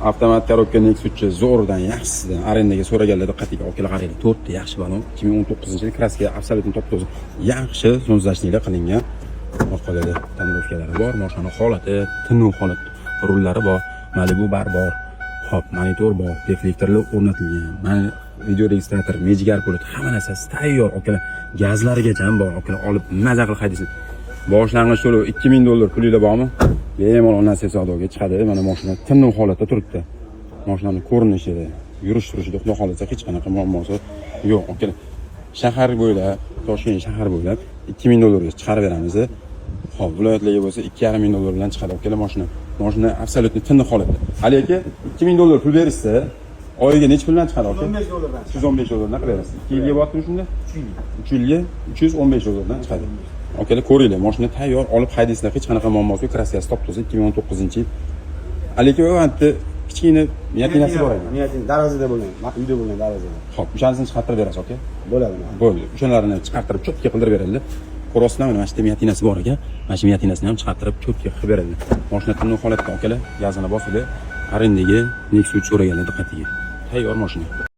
Avtomat korobka Nexus zo'rdan yaxshisidan arendaga so'raganlar diqqatiga olib qaraylik. 4 ta yaxshi balon. 2019-yil kraska absolyutni top-toza. Yaxshi sonzashliklar qilingan. Orqalada tonirovkalari bor, mashina holati, tiniq holat, rullari bor, Malibu bar bor. Hop, monitor bor, deflektorlar o'rnatilgan. Mana video registrator, mejigar pult, hamma narsasi tayyor. Okalar, gazlarigacha ham bor. Okalar olib maza qilib haydaysiz. Boshlang'ich to'lov $2000 pulingiz bormi? Bemalol nasib savdoga chiqadi. Mana mashina tiniq holatda turibdi. Mashinaning ko'rinishi, yurish-turishida xudo xolasa hech qanaqa muammosi yo'q. Okalar, shahar bo'ylab, Toshkent shahar bo'ylab $2000 ga chiqarib beramiz. Hop, viloyatlarga bo'lsa $2500 bilan chiqadi. Okalar, mashina absolyutni tiniq holatda. Hali aka $2000 pul berishsa, oyiga necha puldan chiqadi aka? $115 dan qilib berasiz. 2 yilga bo'ladimi shunda? 3 yilga $315 dan chiqadi. Okalar, ko'ringlar, mashina tayyor, olib haydaysizlar, hech qanaqa muammosi yo'q. Kraskasi top-toza 2019-yil. Alika o'g'antni kichkina miyatinasi bor edi. Miyatin darvozada bo'lgan, uyda bo'lgan darvozada. Xo'p, o'shanisini chiqartirib berasiz, aka? Bo'ladi. Bo'ldi. O'shalarini chiqartirib cho'tga qildirib beradi. Ko'rasizlar, mana shu miyatinasi bor ekan. Mana shu miyatinasini ham chiqartirib cho'tga qilib beradi. Mashina tiniq holatda, okalar, gazini bosadi. Arendaga Nexus so'raganlar diqqatiga. Tayyor mashina.